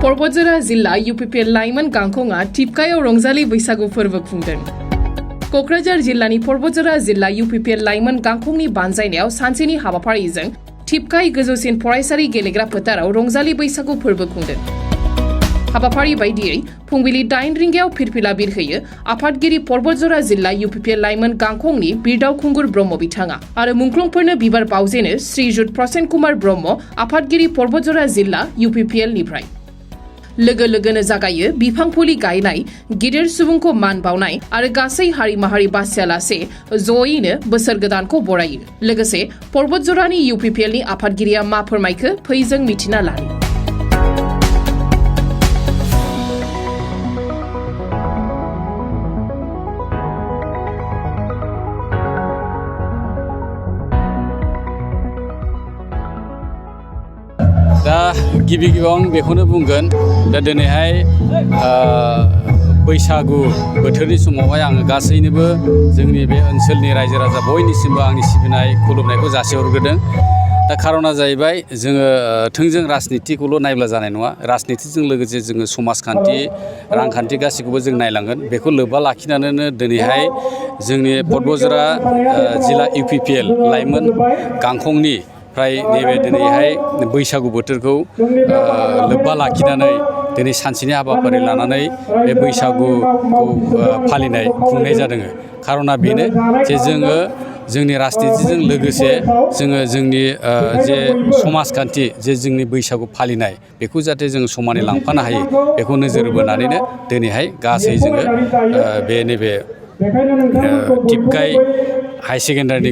बतझ'र जिल्ला UPPL लाइमोन गांखंआ टिपकायाव रंजालि बैसागु फोरबो खुंदों। क'क्राझार जिल्लानि बतझ'र जिल्ला UPPL लाइमोन गांखंनि बानजायनायाव सानसेनि हाबाफारिजों टिपकाय गोजौसिन फरायसालि गेलेग्रा फोथाराव रंजालि बैसागु फोरबो खुंदों। हाबाफारि बायदियै फुंबिलि 8 रिंगायाव फिरफिला बिरहोयो आफादगिरि बतझ'र जिल्ला UPPL लाइमोन गांखंनि बिरदाव खुंगुर ब्रह्म बिथाङा आरो मुंख्लंफोरनो बिबार बावजेनो श्रीजुत प्रसेन कुमार ब्रह्म आफादगिरि बतझ'र जिल्ला UPPL निफ्राय। लोगो लोगोनो जागायो बिफां फुलि गायनाय, गिदिर सुबुंखौ मान बावनाय आरो गासै हारि माहारि बासियालासे जयैनो बोसोर गोदानखौ बरायो। लोगोसे बतझ'रनि UPPL नि आफादगिरिया मा फोरमायखो फै जों मिथिना लानि। दा गिबि गिबियाव बेखौनो बुंगोन दा दिनैहाय बैसागु बोथोरनि समावहाय आङो गासैनोबो जोंनि बे ओनसोलनि रायजो राजा बयनिसिमबो आंनि सिबिनाय खुलुमनायखौ जासिहरग्रोदों। दा खारना जाहैबाय जोङो थोंजों राजनितिखौल' नायब्ला जानाय नङा, राजनितिजों लोगोसे जोङो समाजखान्थि रांखान्थि गासैखौबो जों नायलांगोन। बेखौ लोब्बा लाखिनानैनो दिनैहाय जोंनि बतझ'र जिल्ला UPPL लाइमोन गांखंनि फ्राय नैबे दिनैहाय बैसागु बोथोरखौ लोब्बा लाखिनानै दिनै सानसेनि हाबाफारि लानानै बे बैसागुखौ फालिनाय खुंनाय जादों। खारना बेनो जे जोङो जोंनि राजनितिजों लोगोसे जोङो जोंनि जे समाजखान्थि जे जोंनि बैसागु फालिनाय बेखौ जाहाथे जोङो समानै लांफानो हायो बेखौ नोजोर बोनानैनो दिनैहाय गासै जोङो बे नैबे टिपकाय हाई सेकेन्डारिनि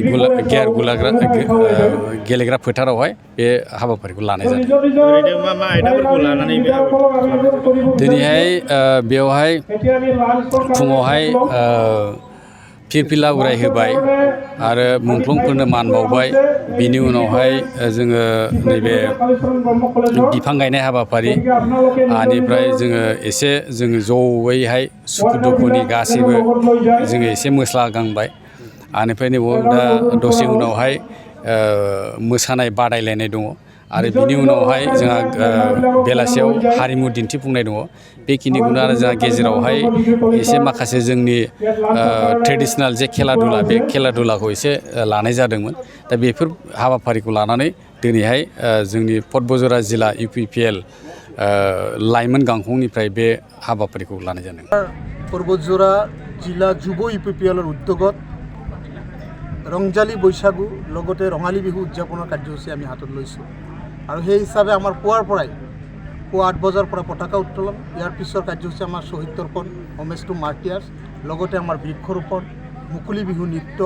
गेलेग्रा फोथारावहाय बे हाबाफारिखौ लानाय जादों। दिनैहाय बेवहाय फुङावहाय फिरफिला उरायहोबाय आरो मुंख्लंफोरनो मान बावबाय। बिनि उनावहाय जोङो नैबे बिफां गायनाय हाबाफारि बेनिफ्राय जोङो एसे जयैहाय सुखु दुखुनि गासैबो जोङो एसे मोसागांबाय। बेनिफ्राय दा दसे उनावहाय मोसानाय बादायलायनाय दङ आरो बिनि उनावहाय जोंहा बेलासियाव हारिमु दिन्थिफुंनाय दङ। बेखिनिखौनो आरो जोंहा गेजेरावहाय एसे माखासे जोंनि ट्रेडिसनेल जे खेला दुला बे खेला दुलाखौ एसे लानाय जादोंमोन। दा बेफोर हाबाफारिखौ लानानै दिनैहाय जोंनि बतझ'र जिल्ला UPPL लाइमोन गांखंनिफ्राय बे हाबाफारिखौ लानाय जादों। बतझ'र जिल्ला যুৱ UPPL উদ্যোগত ৰংজালি বৈশাগু লগতে ৰঙালী বিহু উদযাপনৰ কাৰ্যসূচী আমি হাতত লৈছোঁ আৰু সেই হিচাপে আমাৰ পুৱাৰ পুৱা 8 বজাৰ পৰা পতাকা উত্তোলন, ইয়াৰ পিছৰ কাৰ্যসূচী আমাৰ শ্বহীদ তৰ্পণ, হোমেজ টু মাৰ্টিয়াৰ্ছ, লগতে আমাৰ বৃক্ষৰোপণ, মুকলি বিহু নৃত্য,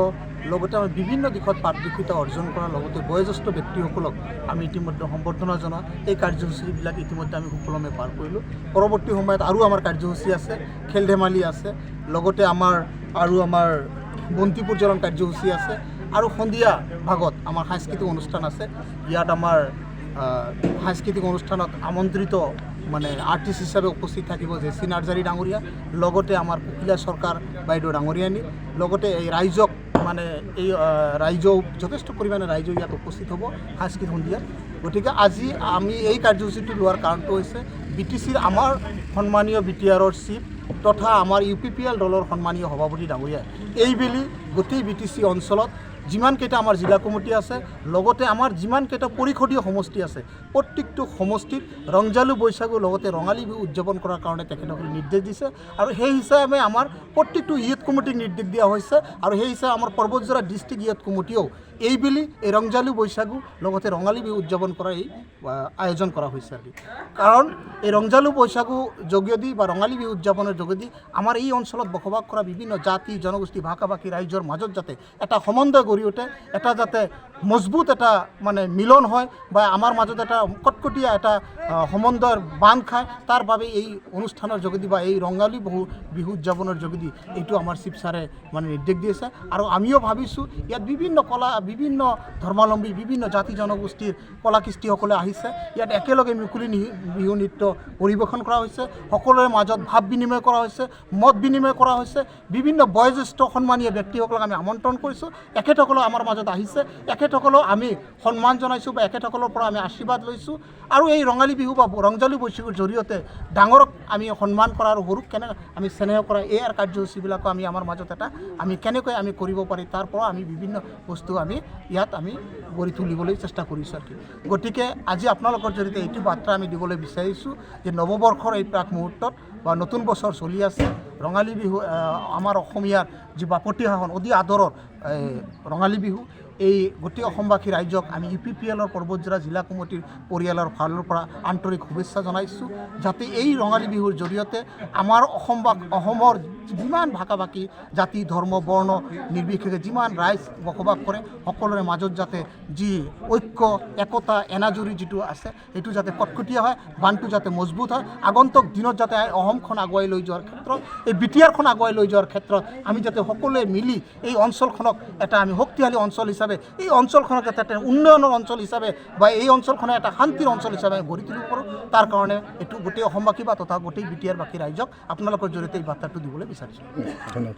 লগতে আমি বিভিন্ন দিশত পাৰদৰ্শিতা অৰ্জন কৰাৰ লগতে বয়োজ্যেষ্ঠ ব্যক্তিসকলক আমি ইতিমধ্যে সম্বৰ্ধনা জনোৱা এই কাৰ্যসূচীবিলাক ইতিমধ্যে আমি সুকলমে পাৰ কৰিলোঁ। পৰৱৰ্তী সময়ত আৰু আমাৰ কাৰ্যসূচী আছে, খেল ধেমালি আছে, লগতে আমাৰ বন্তি প্ৰজ্বলন কাৰ্যসূচী আছে আৰু সন্ধিয়া ভাগত আমাৰ সাংস্কৃতিক অনুষ্ঠান আছে। ইয়াত আমাৰ সাংস্কৃতিক অনুষ্ঠানত আমন্ত্ৰিত আৰ্টিষ্ট হিচাপে উপস্থিত থাকিব জেচি নাৰ্জাৰী ডাঙৰীয়া, লগতে আমাৰ কুকিলা চৰকাৰ বাইদেউ ডাঙৰীয়ানী, লগতে এই ৰাইজক এই ৰাইজও যথেষ্ট পৰিমাণে ৰাইজ ইয়াত উপস্থিত হ'ব সাংস্কৃতিক সন্ধিয়া। গতিকে আজি আমি এই কাৰ্যসূচীটো লোৱাৰ কাৰণটো হৈছে BTCৰ আমাৰ সন্মানীয় BTRৰ চিফ তথা আমাৰ UPPL দলৰ সন্মানীয় সভাপতি ডাঙৰীয়া এইবেলি গোটেই BTC অঞ্চলত যিমানকেইটা আমাৰ জিলা কমিটি আছে, লগতে আমাৰ যিমানকেইটা পৰিষদীয় সমষ্টি আছে, প্ৰত্যেকটো সমষ্টিত ৰংজালু বৈশাগু লগতে ৰঙালী বিহু উদযাপন কৰাৰ কাৰণে তেখেতসকলে নিৰ্দেশ দিছে আৰু সেই হিচাপে আমাৰ প্ৰত্যেকটো ইউথ কমিটিক নিৰ্দেশ দিয়া হৈছে আৰু সেই হিচাপে আমাৰ বতঝ'ৰ ডিষ্ট্ৰিক্ট ইউথ কমিটিও এইবেলি এই ৰংজালু বৈশাগু লগতে ৰঙালী বিহু উদযাপন কৰা এই আয়োজন কৰা হৈছে আৰু কাৰণ এই ৰংজালু বৈশাগু যোগেদি বা ৰঙালী বিহু উদযাপনৰ যোগেদি আমাৰ এই অঞ্চলত বসবাস কৰা বিভিন্ন জাতি জনগোষ্ঠী ভাষা ভাষী ৰাইজৰ মাজত যাতে এটা সমন্বয় গঢ়ি উঠে, এটা যাতে মজবুত এটা মিলন হয় বা আমাৰ মাজত এটা কটকটীয়া এটা সমন্বয়ৰ বান্ধ খায়, তাৰ বাবে এই অনুষ্ঠানৰ যোগেদি বা এই ৰঙালী বিহু উদযাপনৰ যোগেদি এইটো আমাৰ চিফ ছাৰে নিৰ্দেশ দিছে। আৰু আমিও ভাবিছোঁ ইয়াত বিভিন্ন কলা, বিভিন্ন ধৰ্মাৱলম্বী, বিভিন্ন জাতি জনগোষ্ঠীৰ কলা কৃষ্টিসকলে আহিছে। ইয়াত একেলগে মুকলি বিহু নৃত্য পৰিৱেশন কৰা হৈছে, সকলোৰে মাজত ভাৱ বিনিময় কৰা হৈছে, মত বিনিময় কৰা হৈছে। বিভিন্ন বয়োজ্যেষ্ঠ সন্মানীয় ব্যক্তিসকলক আমি আমন্ত্ৰণ কৰিছোঁ, একেটা এখেতসকলেও আমাৰ মাজত আহিছে, এখেতসকলেও আমি সন্মান জনাইছোঁ বা এখেতসকলৰ পৰা আমি আশীৰ্বাদ লৈছোঁ। আৰু এই ৰঙালী বিহু বা ৰংজালী বৈশাগুৰ জৰিয়তে ডাঙৰক আমি সন্মান কৰা আৰু সৰুক কেনে আমি স্নেহ কৰা এই কাৰ্যসূচীবিলাকো আমি আমাৰ মাজত এটা আমি কেনেকৈ আমি কৰিব পাৰি তাৰ পৰা আমি বিভিন্ন বস্তু আমি ইয়াত আমি গঢ়ি তুলিবলৈ চেষ্টা কৰিছোঁ আৰু কি। গতিকে আজি আপোনালোকৰ জৰিয়তে এইটো বাৰ্তা আমি দিবলৈ বিচাৰিছোঁ যে নৱবৰ্ষৰ এই প্ৰাক মুহূৰ্তত বা নতুন বছৰ চলি আছে, ৰঙালী বিহু আমাৰ অসমীয়াৰ যি বাপতিসাহোন অতি আদৰৰ ৰঙালী বিহু, এই গোটেই অসমবাসী ৰাইজক আমি UPPLৰ পৰ্বতজোৰা জিলা কমিটিৰ পৰিয়ালৰ ফালৰ পৰা আন্তৰিক শুভেচ্ছা জনাইছোঁ, যাতে এই ৰঙালী বিহুৰ জৰিয়তে আমাৰ অসমৰ যিমান ভাষা ভাষী জাতি ধৰ্ম বৰ্ণ নিৰ্বিশেষে যিমান ৰাইজ বসবাস কৰে সকলোৰে মাজত যাতে যি ঐক্য একতা এনাজৰী যিটো আছে সেইটো যাতে কটকটীয়া হয়, বান্ধটো যাতে মজবুত হয়, আগন্তুক দিনত যাতে অসমখন আগুৱাই লৈ যোৱাৰ ক্ষেত্ৰত এই বিটিআৰখন আগুৱাই লৈ যোৱাৰ ক্ষেত্ৰত আমি যাতে সকলোৱে মিলি এই অঞ্চলখনক এটা আমি শক্তিশালী অঞ্চল হিচাপে এই অঞ্চলখনক এটা উন্নয়নৰ অঞ্চল হিচাপে বা এই অঞ্চলখনক এটা শান্তিৰ অঞ্চল হিচাপে গঢ়ি তুলিব পাৰোঁ। তাৰ কাৰণে এইটো গোটেই অসমবাসী বা তথা গোটেই বিটিআৰবাসী ৰাইজক আপোনালোকৰ জৰিয়তে এই বাৰ্তাটো দিবলৈ বিচাৰিছোঁ। ধন্যবাদ।